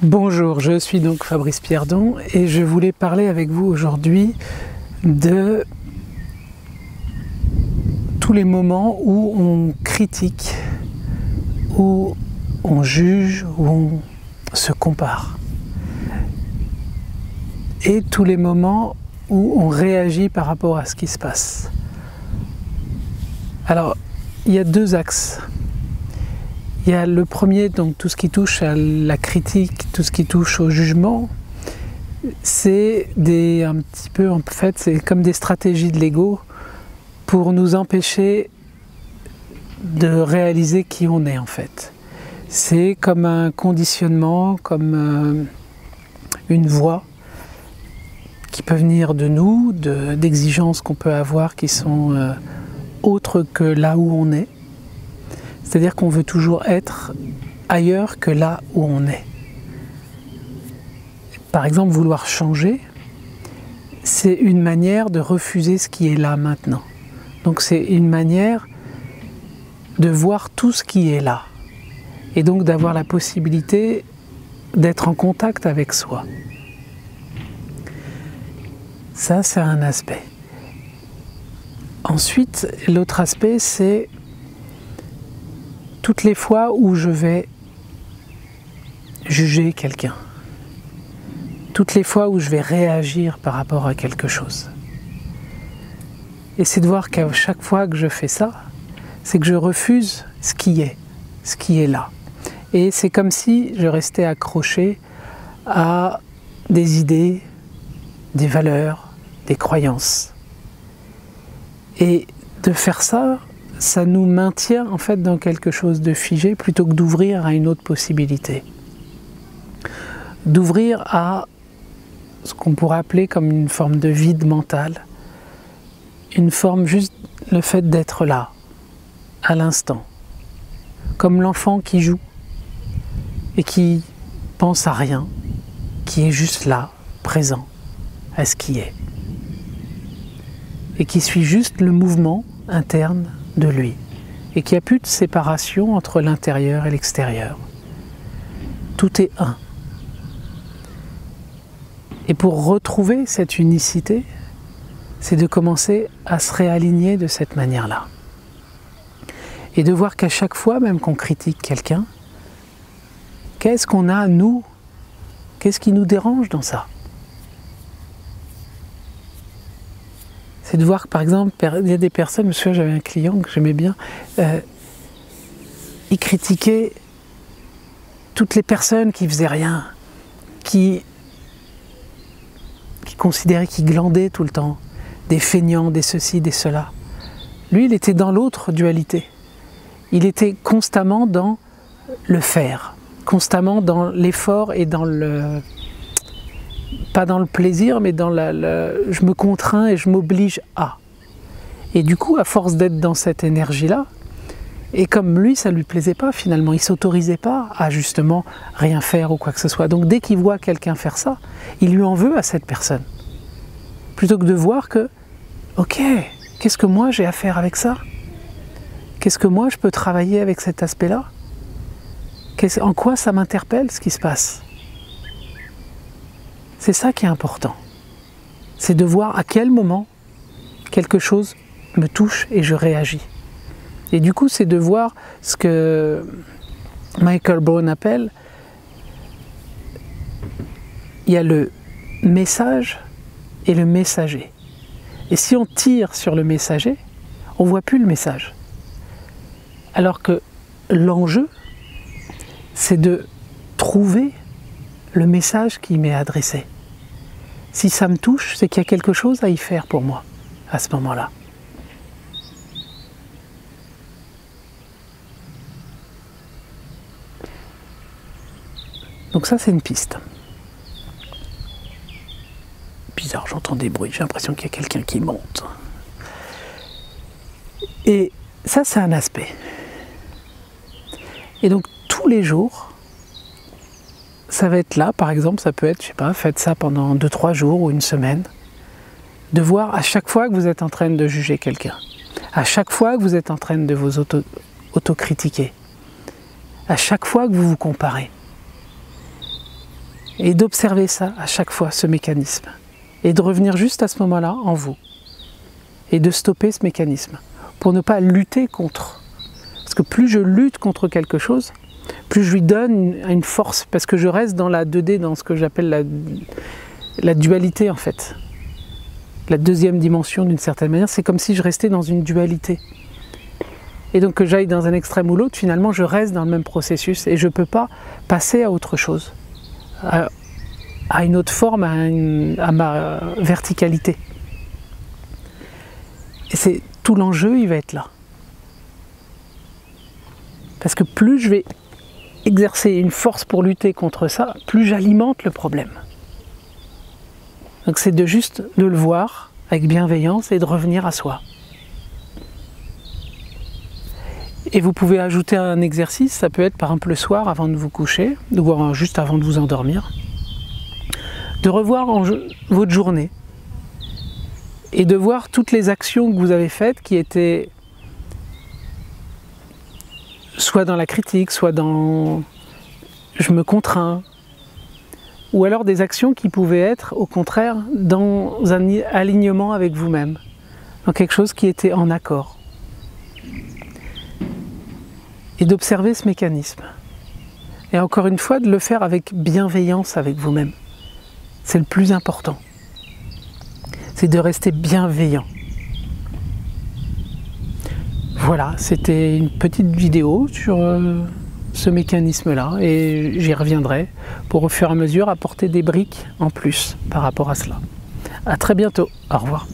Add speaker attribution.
Speaker 1: Bonjour, je suis donc Fabrice Pierdon et je voulais parler avec vous aujourd'hui de tous les moments où on critique, où on juge, où on se compare. Et tous les moments où on réagit par rapport à ce qui se passe. Alors, il y a deux axes. Il y a le premier, donc tout ce qui touche à la critique, tout ce qui touche au jugement, c'est un petit peu, en fait, c'est comme des stratégies de l'ego pour nous empêcher de réaliser qui on est en fait. C'est comme un conditionnement, comme une voix qui peut venir de nous, d'exigences qu'on peut avoir qui sont autres que là où on est. C'est-à-dire qu'on veut toujours être ailleurs que là où on est. Par exemple, vouloir changer, c'est une manière de refuser ce qui est là maintenant. Donc c'est une manière de voir tout ce qui est là. Et donc d'avoir la possibilité d'être en contact avec soi. Ça, c'est un aspect. Ensuite, l'autre aspect, c'est toutes les fois où je vais juger quelqu'un, toutes les fois où je vais réagir par rapport à quelque chose. Et c'est de voir qu'à chaque fois que je fais ça, c'est que je refuse ce qui est là. Et c'est comme si je restais accroché à des idées, des valeurs, des croyances. Et de faire ça, ça nous maintient en fait dans quelque chose de figé plutôt que d'ouvrir à une autre possibilité. D'ouvrir à ce qu'on pourrait appeler comme une forme de vide mental, une forme juste le fait d'être là, à l'instant, comme l'enfant qui joue et qui pense à rien, qui est juste là, présent, à ce qui est, et qui suit juste le mouvement interne de lui, et qu'il n'y a plus de séparation entre l'intérieur et l'extérieur. Tout est un. Et pour retrouver cette unicité, c'est de commencer à se réaligner de cette manière-là. Et de voir qu'à chaque fois, même qu'on critique quelqu'un, qu'est-ce qu'on a, nous? Qu'est-ce qui nous dérange dans ça? C'est de voir que, par exemple, il y a des personnes, je me souviens, j'avais un client que j'aimais bien, il critiquait toutes les personnes qui faisaient rien, qui considéraient qu'ils glandaient tout le temps, des feignants, des ceci, des cela. Lui, il était dans l'autre dualité. Il était constamment dans le faire, constamment dans l'effort et dans le... pas dans le plaisir, mais dans je me contrains et je m'oblige à. Et du coup, à force d'être dans cette énergie-là, et comme lui, ça ne lui plaisait pas finalement, il ne s'autorisait pas à justement rien faire ou quoi que ce soit. Donc dès qu'il voit quelqu'un faire ça, il lui en veut à cette personne. Plutôt que de voir que, ok, qu'est-ce que moi j'ai à faire avec ça? Qu'est-ce que moi je peux travailler avec cet aspect-là? En quoi ça m'interpelle ce qui se passe? C'est ça qui est important. C'est de voir à quel moment quelque chose me touche et je réagis. Et du coup, c'est de voir ce que Michael Brown appelle, il y a le message et le messager. Et si on tire sur le messager, on ne voit plus le message. Alors que l'enjeu, c'est de trouver le message qui m'est adressé. Si ça me touche, c'est qu'il y a quelque chose à y faire pour moi, à ce moment-là. Donc ça, c'est une piste. Bizarre, j'entends des bruits, j'ai l'impression qu'il y a quelqu'un qui monte. Et ça, c'est un aspect. Et donc, tous les jours, ça va être là, par exemple, ça peut être, je sais pas, faites ça pendant 2-3 jours ou une semaine, de voir à chaque fois que vous êtes en train de juger quelqu'un, à chaque fois que vous êtes en train de vous autocritiquer, à chaque fois que vous vous comparez, Et d'observer ça à chaque fois, ce mécanisme. Et de revenir juste à ce moment-là en vous. Et de stopper ce mécanisme. Pour ne pas lutter contre. Parce que plus je lutte contre quelque chose, plus je lui donne une force. Parce que je reste dans la 2D, dans ce que j'appelle la dualité en fait. La deuxième dimension d'une certaine manière, c'est comme si je restais dans une dualité. Et donc que j'aille dans un extrême ou l'autre, finalement je reste dans le même processus et je ne peux pas passer à autre chose, à une autre forme, à ma verticalité. Et c'est tout l'enjeu, il va être là. Parce que plus je vais exercer une force pour lutter contre ça, plus j'alimente le problème. Donc c'est juste de le voir avec bienveillance et de revenir à soi. Et vous pouvez ajouter un exercice, ça peut être par exemple le soir avant de vous coucher, ou juste avant de vous endormir, de revoir votre journée et de voir toutes les actions que vous avez faites qui étaient soit dans la critique, soit dans je me contrains, ou alors des actions qui pouvaient être au contraire dans un alignement avec vous-même, dans quelque chose qui était en accord. Et d'observer ce mécanisme. Et encore une fois, de le faire avec bienveillance avec vous-même. C'est le plus important. C'est de rester bienveillant. Voilà, c'était une petite vidéo sur ce mécanisme-là et j'y reviendrai pour au fur et à mesure apporter des briques en plus par rapport à cela. À très bientôt. Au revoir.